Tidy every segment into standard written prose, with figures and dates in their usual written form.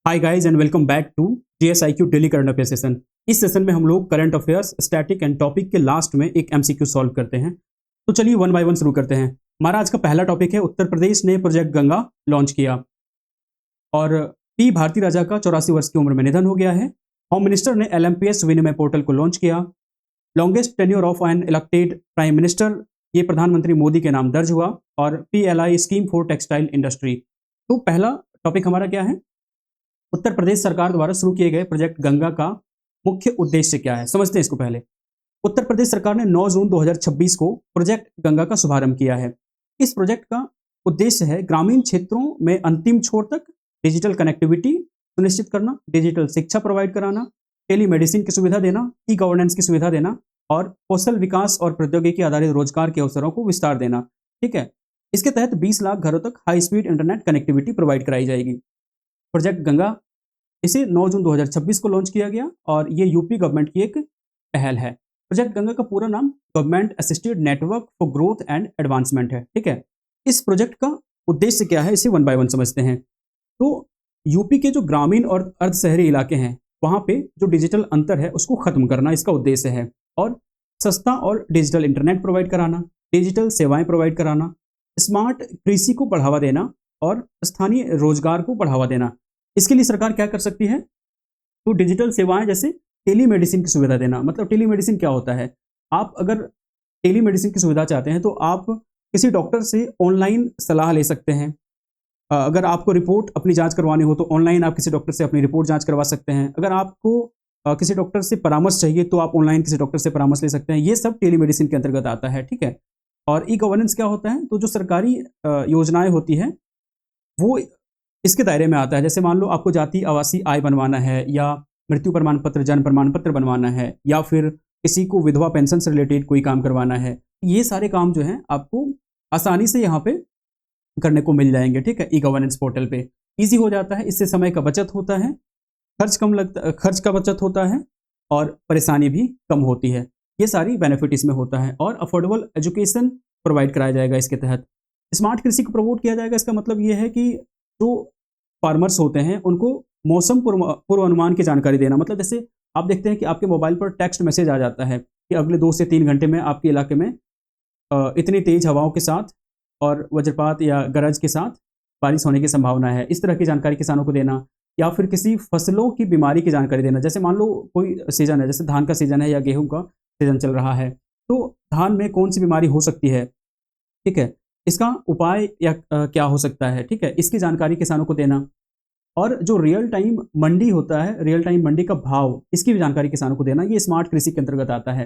Hi guys and welcome back to GSIQ daily current affair session. इस session में हम लोग current affairs static and topic के last में एक एमसीक्यू सॉल्व करते हैं। तो चलिए वन बाय वन शुरू करते हैं। हमारा आज का पहला टॉपिक है, उत्तर प्रदेश ने प्रोजेक्ट गंगा लॉन्च किया और पी भारती राजा का 84 वर्ष की उम्र में निधन हो गया है। होम मिनिस्टर ने एलएमपीएस विनिमय पोर्टल को लॉन्च किया। Longest tenure of an elected prime minister, ये प्रधानमंत्री मोदी के नाम दर्ज हुआ। और PLI scheme for textile industry. तो पहला टॉपिक हमारा क्या है, उत्तर प्रदेश सरकार द्वारा शुरू किए गए प्रोजेक्ट गंगा का मुख्य उद्देश्य क्या है, समझते हैं इसको पहले। उत्तर प्रदेश सरकार ने 9 जून 2026 को प्रोजेक्ट गंगा का शुभारंभ किया है। इस प्रोजेक्ट का उद्देश्य है ग्रामीण क्षेत्रों में अंतिम छोर तक डिजिटल कनेक्टिविटी सुनिश्चित करना, डिजिटल शिक्षा प्रोवाइड कराना, टेलीमेडिसिन की सुविधा देना, ई गवर्नेंस की सुविधा देना और कौशल विकास और प्रौद्योगिकी आधारित रोजगार के अवसरों को विस्तार देना। ठीक है, इसके तहत 20 लाख घरों तक high speed internet connectivity provide कराई जाएगी। प्रोजेक्ट गंगा, इसे 9 जून 2026 को लॉन्च किया गया और ये यूपी गवर्नमेंट की एक पहल है। प्रोजेक्ट गंगा का पूरा नाम government assisted network for growth and advancement है। ठीक है, इस प्रोजेक्ट का उद्देश्य क्या है, इसे वन बाय वन समझते हैं। तो यूपी के जो ग्रामीण और अर्ध शहरी इलाके हैं, वहाँ पे जो डिजिटल अंतर है उसको खत्म करना इसका उद्देश्य है। और सस्ता और डिजिटल इंटरनेट प्रोवाइड कराना, डिजिटल सेवाएं प्रोवाइड कराना, स्मार्ट कृषि को बढ़ावा देना और स्थानीय रोजगार को बढ़ावा देना। इसके लिए सरकार क्या कर सकती है, तो डिजिटल सेवाएं जैसे टेलीमेडिसिन की सुविधा देना। मतलब टेलीमेडिसिन क्या होता है, आप अगर टेलीमेडिसिन की सुविधा चाहते हैं तो आप किसी डॉक्टर से ऑनलाइन सलाह ले सकते हैं। अगर आपको रिपोर्ट अपनी जांच करवानी हो तो ऑनलाइन आप किसी डॉक्टर से अपनी रिपोर्ट जांच करवा सकते हैं। अगर आपको किसी डॉक्टर से परामर्श चाहिए तो आप ऑनलाइन किसी डॉक्टर से परामर्श ले सकते हैं। ये सब टेलीमेडिसिन के अंतर्गत आता है। ठीक है, और ई गवर्नेंस क्या होता है, तो जो सरकारी योजनाएं होती हैं वो इसके दायरे में आता है। जैसे मान लो आपको जाति आवासीय आय बनवाना है, या मृत्यु प्रमाण पत्र, जन्म प्रमाण पत्र बनवाना है, या फिर किसी को विधवा पेंशन से रिलेटेड कोई काम करवाना है, ये सारे काम जो हैं आपको आसानी से यहाँ पे करने को मिल जाएंगे। ठीक है, ई गवर्नेंस पोर्टल पे ईजी हो जाता है। इससे समय का बचत होता है, खर्च का बचत होता है और परेशानी भी कम होती है। ये सारी बेनिफिट इसमें होता है। और अफोर्डेबल एजुकेशन प्रोवाइड कराया जाएगा इसके तहत। स्मार्ट कृषि को प्रमोट किया जाएगा। इसका मतलब ये है कि जो फार्मर्स होते हैं उनको मौसम पूर्वानुमान की जानकारी देना। मतलब जैसे आप देखते हैं कि आपके मोबाइल पर टेक्स्ट मैसेज आ जाता है कि अगले 2 से 3 घंटे में आपके इलाके में इतनी तेज हवाओं के साथ और वज्रपात या गरज के साथ बारिश होने की संभावना है। इस तरह की जानकारी किसानों को देना, या फिर किसी फसलों की बीमारी की जानकारी देना। जैसे मान लो कोई सीजन है, जैसे धान का सीजन है या गेहूं का सीजन चल रहा है, तो धान में कौन सी बीमारी हो सकती है, ठीक है, इसका उपाय या क्या हो सकता है। ठीक है, इसकी जानकारी किसानों को देना। और जो रियल टाइम मंडी होता है, रियल टाइम मंडी का भाव, इसकी भी जानकारी किसानों को देना। ये स्मार्ट कृषि के अंतर्गत आता है।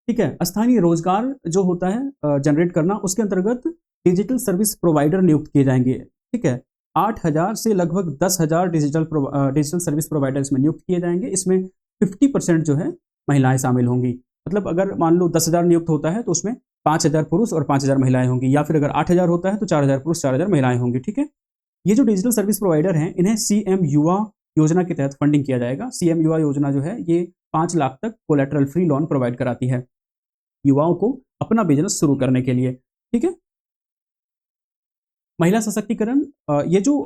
ठीक है, स्थानीय रोजगार जो होता है जनरेट करना, उसके अंतर्गत डिजिटल सर्विस प्रोवाइडर नियुक्त किए जाएंगे। ठीक है, 8,000 से लगभग 10,000 डिजिटल सर्विस प्रोवाइडर इसमें नियुक्त किए जाएंगे। इसमें 50% जो है महिलाएं शामिल होंगी। मतलब अगर मान लो 10,000 नियुक्त होता है तो उसमें 5,000 पुरुष और 5,000 महिलाएं होंगी, या फिर अगर 8,000 होता है तो 4,000 पुरुष 4,000 महिलाएं होंगी। ठीक है, ये जो डिजिटल सर्विस प्रोवाइडर हैं, इन्हें सीएम युवा योजना के तहत फंडिंग किया जाएगा। सीएम युवा योजना जो है ये 5 लाख तक कोलेटरल फ्री लोन प्रोवाइड कराती है युवाओं को अपना बिजनेस शुरू करने के लिए। ठीक है, महिला सशक्तिकरण, ये जो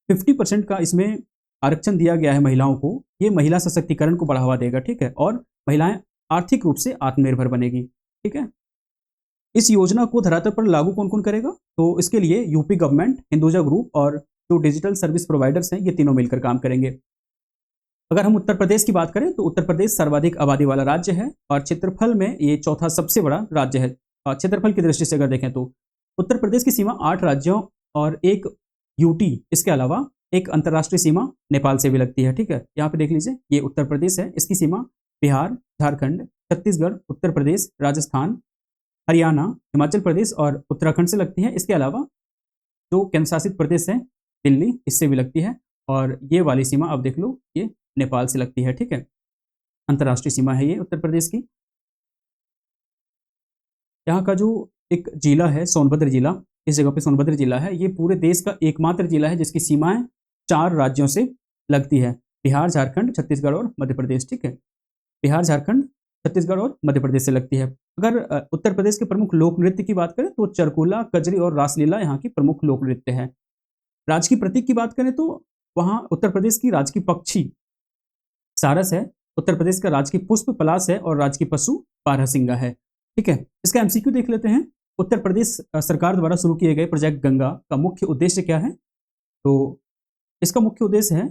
50% का इसमें आरक्षण दिया गया है महिलाओं को, ये महिला सशक्तिकरण को बढ़ावा देगा। ठीक है, और महिलाएं आर्थिक रूप से आत्मनिर्भर बनेगी। ठीक है, इस योजना को धरातल पर लागू कौन कौन करेगा, तो इसके लिए यूपी गवर्नमेंट, हिंदुजा ग्रुप और जो डिजिटल सर्विस प्रोवाइडर्स हैं, ये तीनों मिलकर काम करेंगे। अगर हम उत्तर प्रदेश की बात करें तो उत्तर प्रदेश सर्वाधिक आबादी वाला राज्य है और क्षेत्रफल में ये चौथा सबसे बड़ा राज्य है। क्षेत्रफल की दृष्टि से अगर देखें तो उत्तर प्रदेश की सीमा 8 राज्यों और एक यूटी, इसके अलावा एक अंतर्राष्ट्रीय सीमा नेपाल से भी लगती है। ठीक है, यहाँ पे देख लीजिए, ये उत्तर प्रदेश है, इसकी सीमा बिहार, झारखंड, छत्तीसगढ़, उत्तर प्रदेश, राजस्थान, हरियाणा, हिमाचल प्रदेश और उत्तराखंड से लगती है। इसके अलावा जो केंद्र शासित प्रदेश है दिल्ली, इससे भी लगती है। और ये वाली सीमा आप देख लो, ये नेपाल से लगती है। ठीक है, अंतर्राष्ट्रीय सीमा है ये उत्तर प्रदेश की। यहाँ का जो एक जिला है सोनभद्र जिला, इस जगह पे सोनभद्र जिला है, ये पूरे देश का एकमात्र जिला है जिसकी सीमाएं 4 राज्यों से लगती है, बिहार, झारखंड, छत्तीसगढ़ और मध्य प्रदेश। ठीक है, बिहार, झारखंड, छत्तीसगढ़ और मध्य प्रदेश से लगती है। अगर उत्तर प्रदेश के प्रमुख लोक नृत्य की बात करें तो चरकुला, कजरी और रासलीला यहाँ की प्रमुख लोक नृत्य है। राज्य की प्रतीक की बात करें तो वहाँ उत्तर प्रदेश की राजकीय पक्षी सारस है, उत्तर प्रदेश का राजकीय पुष्प पलाश है और राजकीय पशु बारहसिंगा है। ठीक है, इसका एमसीक्यू देख लेते हैं। उत्तर प्रदेश सरकार द्वारा शुरू किए गए प्रोजेक्ट गंगा का मुख्य उद्देश्य क्या है? तो इसका मुख्य उद्देश्य है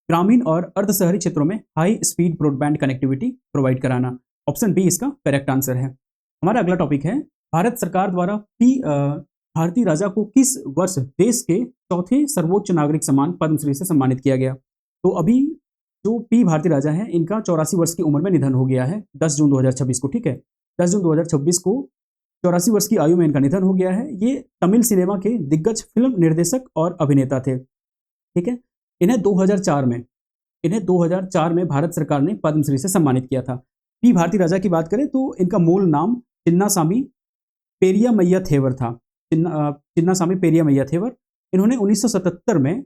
ग्रामीण और अर्ध शहरी क्षेत्रों में high speed broadband connectivity provide कराना। ऑप्शन बी इसका करेक्ट आंसर है। हमारा अगला टॉपिक है, भारत सरकार द्वारा भारती राजा को किस वर्ष देश के चौथे सर्वोच्च नागरिक सम्मान पद्मश्री से सम्मानित किया गया? तो अभी जो पी भारती राजा हैं, इनका 84 वर्ष की उम्र में निधन हो गया है 10 जून 2026 को। ठीक है, 10 जून 2026 को 84 वर्ष की आयु में इनका निधन हो गया है। ये तमिल सिनेमा के दिग्गज फिल्म निर्देशक और अभिनेता थे। ठीक है, इन्हें 2004 में भारत सरकार ने पद्मश्री से सम्मानित किया था। पी भारती राजा की बात करें तो इनका मूल नाम चिन्नासामी पेरियामैया थेवर था। चिन्नासामी पेरियामैया थेवर। इन्होंने 1977 में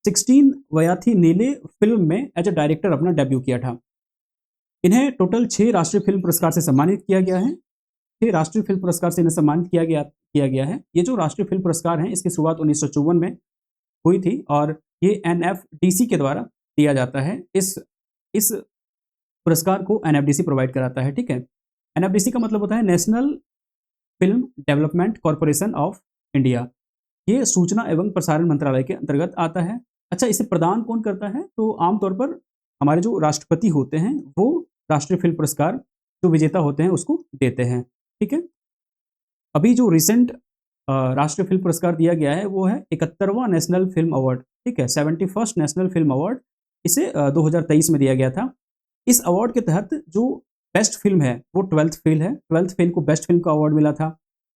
16 वयाथी नीले फिल्म में एज ए डायरेक्टर अपना डेब्यू किया था। इन्हें टोटल 6 राष्ट्रीय फिल्म पुरस्कार से सम्मानित किया गया है। 6 राष्ट्रीय फिल्म पुरस्कार से इन्हें सम्मानित किया गया है। ये जो राष्ट्रीय फिल्म पुरस्कार हैं, इसकी शुरुआत 1954 में हुई थी और ये एनएफडीसी के द्वारा दिया जाता है। इस पुरस्कार को एनएफडीसी प्रोवाइड कराता है। ठीक है, एनएफडीसी का मतलब होता है national film development corporation of India. ये सूचना एवं प्रसारण मंत्रालय के अंतर्गत आता है। अच्छा, इसे प्रदान कौन करता है? तो आमतौर पर हमारे जो राष्ट्रपति होते हैं वो राष्ट्रीय फिल्म पुरस्कार जो विजेता होते हैं उसको देते हैं। ठीक है, अभी जो रिसेंट राष्ट्रीय फिल्म पुरस्कार दिया गया है वो है 71वां नेशनल फिल्म अवार्ड। ठीक है, 71st नेशनल फिल्म अवार्ड, इसे 2023 में दिया गया था। इस अवार्ड के तहत जो बेस्ट फिल्म है वो 12th फेल है। 12th फेल को बेस्ट फिल्म का अवार्ड मिला था।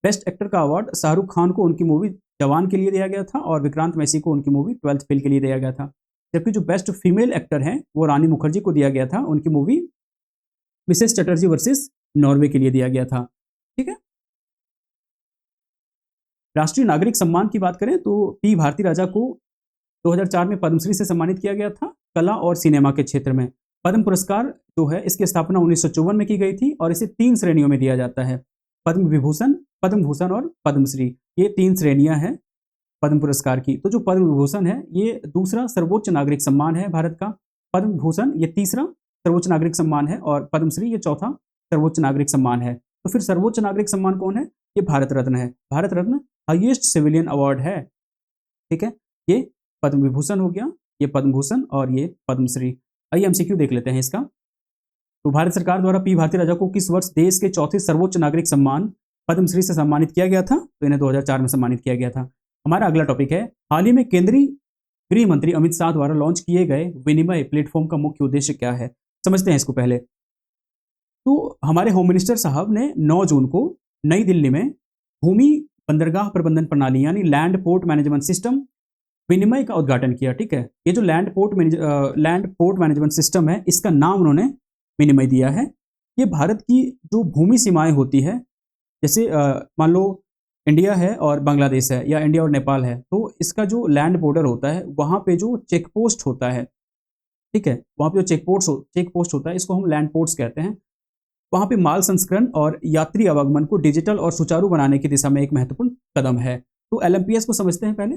बेस्ट एक्टर का अवार्ड शाहरुख खान को उनकी मूवी जवान के लिए दिया गया था और विक्रांत मैसी को उनकी मूवी 12th फेल के लिए दिया गया था। जबकि जो बेस्ट फीमेल एक्टर हैं वो रानी मुखर्जी को दिया गया था, उनकी movie Mrs Chatterjee versus Norway के लिए दिया गया था। ठीक है, राष्ट्रीय नागरिक सम्मान की बात करें तो पी भारती राजा को 2004 में पद्मश्री से सम्मानित किया गया था कला और सिनेमा के क्षेत्र में। पद्म पुरस्कार जो है इसकी स्थापना 1954 में की गई थी और इसे 3 श्रेणियों में दिया जाता है, पद्म विभूषण, पद्म भूषण और पद्मश्री। ये 3 श्रेणियां हैं पद्म पुरस्कार की। तो जो पद्म विभूषण है ये दूसरा सर्वोच्च नागरिक सम्मान है भारत का, पद्म भूषण ये तीसरा सर्वोच्च नागरिक सम्मान है और पद्मश्री ये चौथा सर्वोच्च नागरिक सम्मान है। तो फिर सर्वोच्च नागरिक सम्मान कौन है? ये भारत रत्न है। Bharat Ratna highest civilian award है। ठीक है, ये पद्म विभूषण हो गया, ये पद्म भूषण और ये पद्मश्री। आइए एमसीक्यू देख लेते हैं इसका। तो भारत सरकार द्वारा पी भारती राजा को किस वर्ष देश के चौथे सर्वोच्च नागरिक सम्मान पद्मश्री से सम्मानित किया गया था? तो इन्हें 2004 में सम्मानित किया गया था। हमारा अगला टॉपिक है, हाल ही में केंद्रीय गृह मंत्री अमित शाह द्वारा लॉन्च किए गए विनिमय प्लेटफॉर्म का मुख्य उद्देश्य क्या है? समझते हैं इसको पहले। तो हमारे होम मिनिस्टर साहब ने 9 जून को नई दिल्ली में भूमि बंदरगाह प्रबंधन प्रणाली यानी लैंड पोर्ट मैनेजमेंट सिस्टम विनिमय का उद्घाटन किया। ठीक है, ये जो लैंड पोर्ट मैनेजमेंट सिस्टम है इसका नाम उन्होंने विनिमय दिया है। ये भारत की जो भूमि सीमाएं होती है, जैसे मान लो इंडिया है और बांग्लादेश है या इंडिया और नेपाल है, तो इसका जो लैंड बॉर्डर होता है वहाँ पे जो चेक पोस्ट होता है, ठीक है, वहाँ पे जो चेक पोस्ट होता है इसको हम लैंड पोर्ट्स कहते हैं। वहाँ पे माल संस्करण और यात्री आवागमन को डिजिटल और सुचारू बनाने की दिशा में एक महत्वपूर्ण कदम है। तो एलएमपीएस को समझते हैं पहले।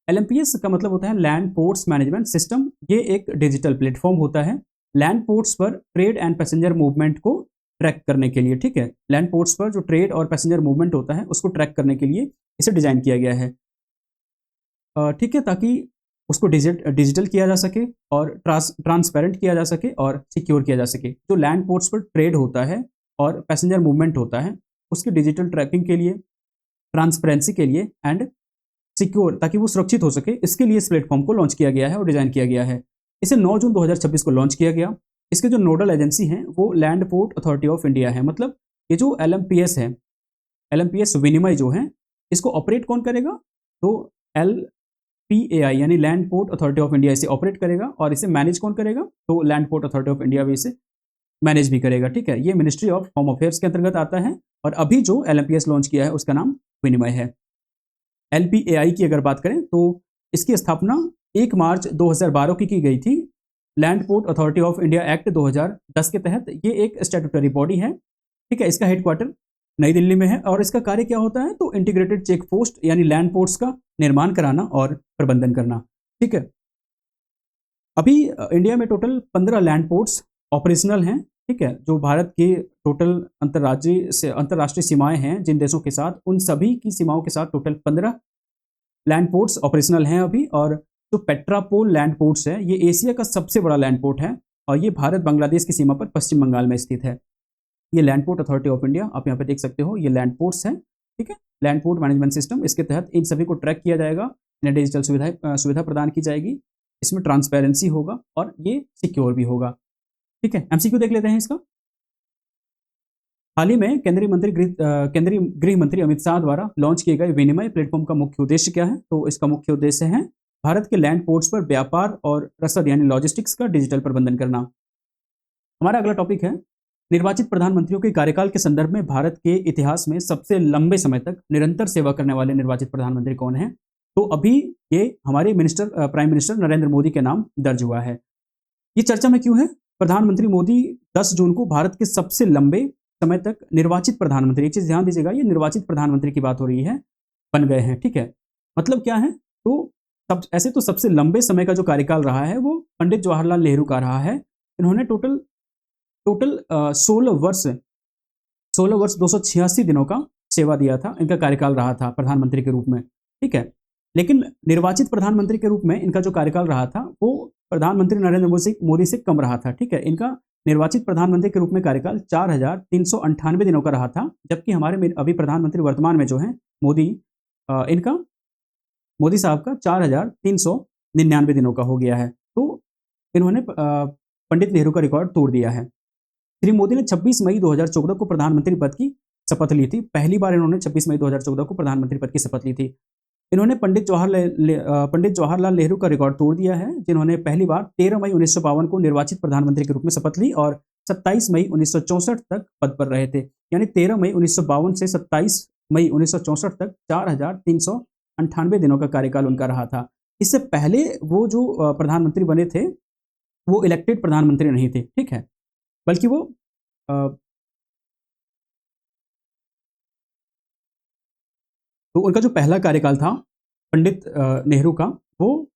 एलएमपीएस का मतलब होता है लैंड पोर्ट्स मैनेजमेंट सिस्टम। ये एक डिजिटल प्लेटफॉर्म होता है लैंड पोर्ट्स पर ट्रेड एंड पैसेंजर मूवमेंट को ट्रैक करने के लिए। ठीक है, लैंड पोर्ट्स पर जो ट्रेड और पैसेंजर मूवमेंट होता है उसको ट्रैक करने के लिए इसे डिजाइन किया गया है। ठीक है, ताकि उसको डिजिटल किया जा सके और ट्रांसपेरेंट किया जा सके और सिक्योर किया जा सके। जो लैंड पोर्ट्स पर ट्रेड होता है और पैसेंजर मूवमेंट होता है उसकी डिजिटल ट्रैकिंग के लिए, ट्रांसपेरेंसी के लिए एंड सिक्योर, ताकि वो सुरक्षित हो सके, इसके लिए इस प्लेटफॉर्म को लॉन्च किया गया है और डिजाइन किया गया है। इसे 9 जून 2026 को लॉन्च किया गया। इसके जो नोडल एजेंसी हैं वो land port authority of India है। मतलब ये जो एलएमपीएस है, एलएमपीएस विनिमय जो है, इसको ऑपरेट कौन करेगा? तो LPAI यानी land port authority of India इसे ऑपरेट करेगा और इसे मैनेज कौन करेगा? तो land port authority of India भी इसे मैनेज भी करेगा। ठीक है, ये मिनिस्ट्री ऑफ होम अफेयर्स के अंतर्गत आता है और अभी जो एलएमपीएस लॉन्च किया है उसका नाम विनिमय है। LPAI की अगर बात करें तो इसकी स्थापना 1 मार्च 2012 की गई थी। Land port authority of India act 2010 के तहत ये एक स्टैट्यूटरी बॉडी है। ठीक है, इसका हेडक्वार्टर नई दिल्ली में है और इसका कार्य क्या होता है? तो इंटीग्रेटेड चेक पोस्ट यानी लैंड पोर्ट्स का निर्माण कराना और प्रबंधन करना। ठीक है, अभी इंडिया में टोटल 15 लैंड पोर्ट्स ऑपरेशनल हैं, ठीक है, जो भारत के टोटल अंतर्राष्ट्रीय सीमाएं हैं जिन देशों के साथ, उन सभी की सीमाओं के साथ टोटल 15 लैंड पोर्ट्स ऑपरेशनल हैं अभी। और जो पेट्रापोल लैंड पोर्ट्स है, ये एशिया का सबसे बड़ा लैंड पोर्ट है और ये भारत बांग्लादेश की सीमा पर पश्चिम बंगाल में स्थित है। ये land port authority of India, आप यहाँ पे देख सकते हो, ये लैंड पोर्ट्स हैं, ठीक है, लैंड पोर्ट मैनेजमेंट सिस्टम। इसके तहत इन सभी को ट्रैक किया जाएगा, इन्हें डिजिटल सुविधा प्रदान की जाएगी, इसमें ट्रांसपेरेंसी होगा और ये सिक्योर भी होगा, ठीक है। एमसीक्यू देख लेते हैं इसका। हाल ही में केंद्रीय गृह मंत्री अमित शाह द्वारा लॉन्च किए गए विनिमय प्लेटफॉर्म का मुख्य उद्देश्य क्या है? तो इसका मुख्य उद्देश्य है भारत के लैंड पोर्ट्स पर व्यापार और रसद यानी लॉजिस्टिक्स का डिजिटल प्रबंधन करना। हमारा अगला टॉपिक है निर्वाचित प्रधानमंत्रियों के कार्यकाल के संदर्भ में भारत के इतिहास में सबसे लंबे समय तक निरंतर सेवा करने वाले निर्वाचित प्रधानमंत्री कौन है? तो अभी ये हमारे प्राइम मिनिस्टर नरेंद्र मोदी के नाम दर्ज हुआ है। ये चर्चा में क्यों है? प्रधानमंत्री मोदी 10 जून को भारत के सबसे लंबे समय तक निर्वाचित प्रधानमंत्री, एक चीज ध्यान दीजिएगा, ये निर्वाचित प्रधानमंत्री की बात हो रही है, बन गए हैं, ठीक है। मतलब क्या है? तो ऐसे तो सबसे लंबे समय का जो कार्यकाल रहा है वो पंडित जवाहरलाल नेहरू का रहा है। इन्होंने टोटल 16 वर्ष 286 दिनों का सेवा दिया था, इनका कार्यकाल रहा था प्रधानमंत्री के रूप में, ठीक है। लेकिन निर्वाचित प्रधानमंत्री के रूप में इनका जो कार्यकाल रहा था वो प्रधानमंत्री नरेंद्र मोदी से कम रहा था, ठीक है। इनका निर्वाचित प्रधानमंत्री के रूप में कार्यकाल 4398 दिनों का रहा था, जबकि हमारे अभी प्रधानमंत्री वर्तमान में जो है मोदी साहब का 4399 दिनों का हो गया है। तो इन्होंने पंडित नेहरू का रिकॉर्ड तोड़ दिया है। श्री मोदी ने 26 मई 2014 को प्रधानमंत्री पद की शपथ ली थी। पहली बार इन्होंने 26 मई 2014 को प्रधानमंत्री पद की शपथ ली थी। इन्होंने पंडित जवाहरलाल नेहरू का रिकॉर्ड तोड़ दिया है, जिन्होंने पहली बार 13 मई 1952 को निर्वाचित प्रधानमंत्री के रूप में शपथ ली और 27 मई 1964 तक पद पर रहे थे। यानी 13 मई 1952 से 27 मई 1964 तक 4398 दिनों का कार्यकाल उनका रहा था। इससे पहले वो जो प्रधानमंत्री बने थे वो इलेक्टेड प्रधानमंत्री नहीं थे, ठीक है, बल्कि वो तो उनका जो पहला कार्यकाल था पंडित नेहरू का, वो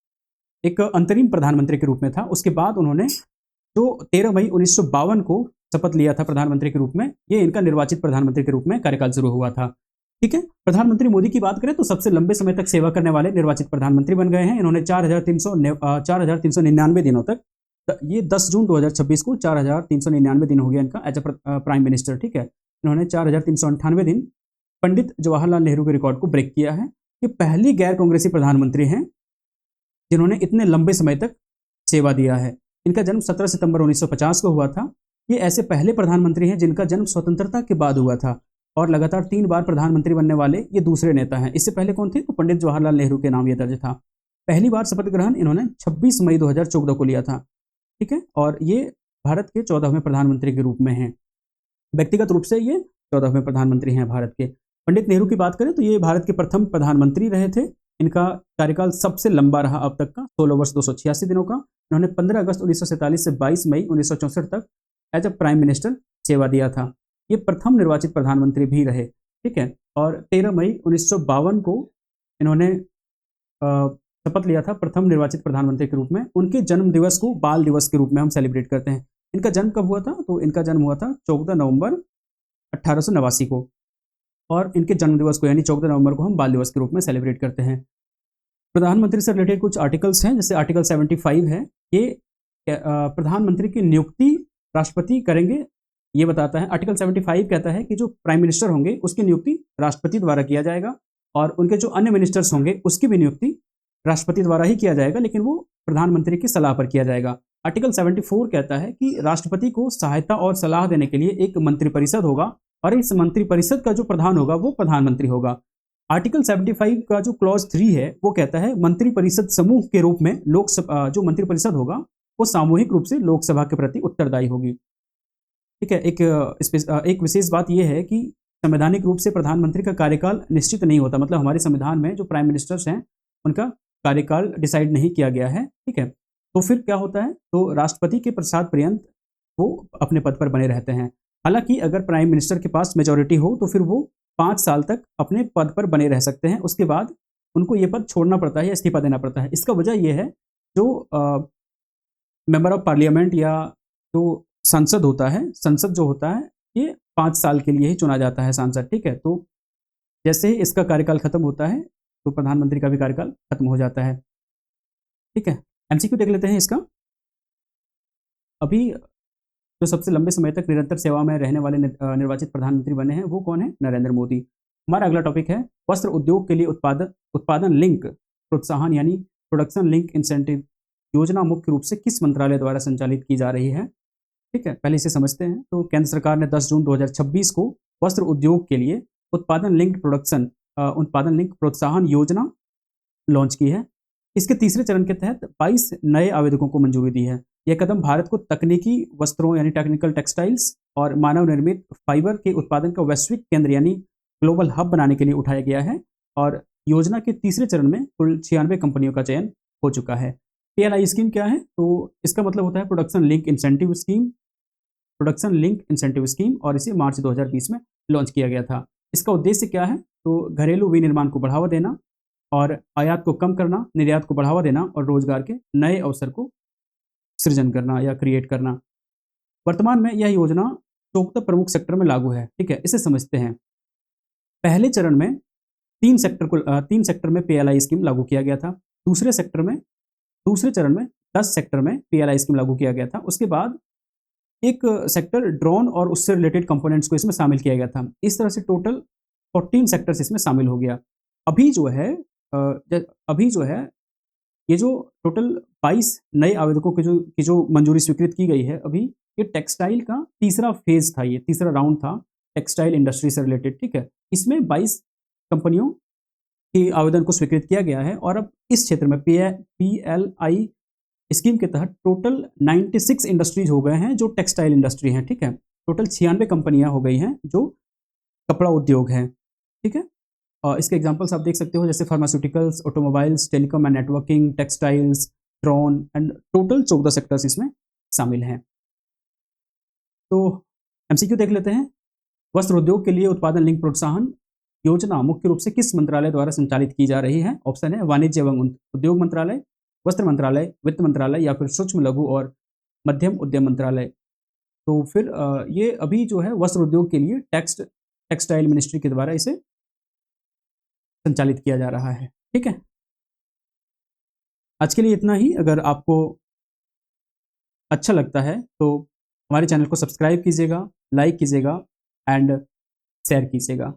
एक अंतरिम प्रधानमंत्री के रूप में था। उसके बाद उन्होंने जो 13 मई 1952 को शपथ लिया था प्रधानमंत्री के रूप में, ये इनका निर्वाचित प्रधानमंत्री के रूप में कार्यकाल शुरू हुआ था, ठीक है। प्रधानमंत्री मोदी की बात करें तो सबसे लंबे समय तक सेवा करने वाले निर्वाचित प्रधानमंत्री बन गए हैं। इन्होंने 4399 दिनों तक, ये 10 जून 2026 को 4399 दिन हो गया इनका एज अ प्राइम मिनिस्टर, ठीक है। इन्होंने 4398 दिन पंडित जवाहरलाल नेहरू के रिकॉर्ड को ब्रेक किया है। ये पहली गैर कांग्रेसी प्रधानमंत्री हैं जिन्होंने इतने लंबे समय तक सेवा दिया है। इनका जन्म 17 सितंबर 1950 को हुआ था। ये ऐसे पहले प्रधानमंत्री हैं जिनका जन्म स्वतंत्रता के बाद हुआ था और लगातार 3 बार प्रधानमंत्री बनने वाले ये दूसरे नेता हैं। इससे पहले कौन थे? तो पंडित जवाहरलाल नेहरू के नाम ये दर्ज था। पहली बार शपथ ग्रहण इन्होंने 26 मई 2014 को लिया था, ठीक है, और ये भारत के 14वें प्रधानमंत्री के रूप में हैं। व्यक्तिगत रूप से ये 14वें प्रधानमंत्री हैं भारत के। पंडित नेहरू की बात करें तो ये भारत के प्रथम प्रधानमंत्री रहे थे। इनका कार्यकाल सबसे लंबा रहा अब तक का, 16 वर्ष 286 दिनों का। इन्होंने 15 अगस्त 1947 से 22 मई 1964 तक एज अ प्राइम मिनिस्टर सेवा दिया था। ये प्रथम निर्वाचित प्रधानमंत्री भी रहे, ठीक है। और 13 मई 1952 को इन्होंने शपथ लिया था प्रथम निर्वाचित प्रधानमंत्री के रूप में। उनके जन्म दिवस को बाल दिवस के रूप में हम सेलिब्रेट करते हैं। इनका जन्म कब हुआ था? तो इनका जन्म हुआ था 14 नवंबर 1889 को, और इनके जन्म दिवस को यानी 14 नवंबर को हम बाल दिवस के रूप में सेलिब्रेट करते हैं। प्रधानमंत्री से रिलेटेड कुछ आर्टिकल्स हैं, जैसे आर्टिकल 75 है, ये प्रधानमंत्री की नियुक्ति राष्ट्रपति करेंगे, ये बताता है। आर्टिकल 75 कहता है कि जो प्राइम मिनिस्टर होंगे उसकी नियुक्ति राष्ट्रपति द्वारा किया जाएगा और उनके जो अन्य मिनिस्टर्स होंगे उसकी भी नियुक्ति राष्ट्रपति द्वारा ही किया जाएगा, लेकिन वो प्रधानमंत्री की सलाह पर किया जाएगा। आर्टिकल 74 कहता है कि राष्ट्रपति को सहायता और सलाह देने के लिए एक मंत्रिपरिषद होगा और इस मंत्रिपरिषद का जो प्रधान होगा वो प्रधानमंत्री होगा। आर्टिकल 75 का जो क्लॉज 3 है वो कहता है मंत्रिपरिषद समूह के रूप में लोकसभा जो मंत्रिपरिषद होगा वो सामूहिक रूप से लोकसभा के प्रति उत्तरदायी होगी, ठीक है। एक विशेष बात यह है कि संवैधानिक रूप से प्रधानमंत्री का कार्यकाल निश्चित नहीं होता, मतलब हमारे संविधान में जो प्राइम मिनिस्टर्स हैं उनका कार्यकाल डिसाइड नहीं किया गया है, ठीक है। तो फिर क्या होता है? तो राष्ट्रपति के प्रसाद पर्यंत वो अपने पद पर बने रहते हैं। हालांकि अगर प्राइम मिनिस्टर के पास मेजॉरिटी हो तो फिर वो 5 साल तक अपने पद पर बने रह सकते हैं, उसके बाद उनको ये पद छोड़ना पड़ता है या इस्तीफा देना पड़ता है। इसका वजह यह है जो मेंबर ऑफ पार्लियामेंट या जो संसद होता है, संसद जो होता है ये 5 साल के लिए ही चुना जाता है सांसद, ठीक है। तो जैसे ही इसका कार्यकाल खत्म होता है तो प्रधानमंत्री का भी कार्यकाल खत्म हो जाता है, ठीक है। एमसीक्यू देख लेते हैं इसका। अभी जो सबसे लंबे समय तक निरंतर सेवा में रहने वाले निर्वाचित प्रधानमंत्री बने हैं वो कौन है? नरेंद्र मोदी। हमारा अगला टॉपिक है वस्त्र उद्योग के लिए उत्पादन लिंक प्रोत्साहन यानी प्रोडक्शन लिंक इंसेंटिव योजना मुख्य रूप से किस मंत्रालय द्वारा संचालित की जा रही है? ठीक है, पहले इसे समझते हैं। तो केंद्र सरकार ने 10 जून 2026 को वस्त्र उद्योग के लिए उत्पादन लिंक प्रोत्साहन योजना लॉन्च की है। इसके तीसरे चरण के तहत 22 नए आवेदकों को मंजूरी दी है। यह कदम भारत को तकनीकी वस्त्रों यानी टेक्निकल टेक्सटाइल्स और मानव निर्मित फाइबर के उत्पादन का वैश्विक केंद्र यानी ग्लोबल हब बनाने के लिए उठाया गया है और योजना के तीसरे चरण में कुल 96 कंपनियों का चयन हो चुका है। पीएलआई स्कीम क्या है? तो इसका मतलब होता है प्रोडक्शन लिंक इंसेंटिव स्कीम और इसे मार्च 2020 में लॉन्च किया गया था। इसका उद्देश्य क्या है? तो घरेलू विनिर्माण को बढ़ावा देना और आयात को कम करना, निर्यात को बढ़ावा देना और रोजगार के नए अवसर को सृजन करना या क्रिएट करना। वर्तमान में यह योजना 14 प्रमुख सेक्टर में लागू है, ठीक है। इसे समझते हैं। पहले चरण में 3 सेक्टर में पीएलआई स्कीम लागू किया गया था। दूसरे चरण में 10 सेक्टर में पीएलआई स्कीम लागू किया गया था। उसके बाद एक सेक्टर ड्रोन और उससे रिलेटेड कंपोनेंट्स को इसमें शामिल किया गया था। इस तरह से टोटल 14 सेक्टर्स इसमें शामिल हो गया। अभी जो है ये जो टोटल 22 नए आवेदकों की जो मंजूरी स्वीकृत की गई है अभी, ये टेक्सटाइल का तीसरा फेज था, ये तीसरा राउंड था टेक्सटाइल इंडस्ट्री से रिलेटेड, ठीक है। इसमें 22 कंपनियों के आवेदन को स्वीकृत किया गया है और अब इस क्षेत्र में पीएलआई स्कीम के तहत टोटल 96 इंडस्ट्रीज हो गए हैं जो टेक्सटाइल इंडस्ट्री हैं, ठीक है। टोटल 96 कंपनियां हो गई हैं जो कपड़ा उद्योग है, ठीक है। इसके एग्जांपल्स आप देख सकते हो जैसे pharmaceuticals, automobiles, telecom and networking, textiles, drone and total 14 sectors इसमें शामिल हैं। तो एमसीक्यू देख लेते हैं। वस्त्र उद्योग के लिए उत्पादन लिंक प्रोत्साहन योजना मुख्य रूप से किस मंत्रालय द्वारा संचालित की जा रही है? ऑप्शन है वाणिज्य एवं उद्योग मंत्रालय, वस्त्र मंत्रालय, वित्त मंत्रालय या फिर सूक्ष्म लघु और मध्यम उद्यम मंत्रालय। तो फिर ये अभी जो है वस्त्र उद्योग के लिए टेक्सटाइल मिनिस्ट्री के द्वारा इसे संचालित किया जा रहा है, ठीक है। आज के लिए इतना ही। अगर आपको अच्छा लगता है तो हमारे चैनल को सब्सक्राइब कीजिएगा, लाइक कीजिएगा एंड शेयर कीजिएगा।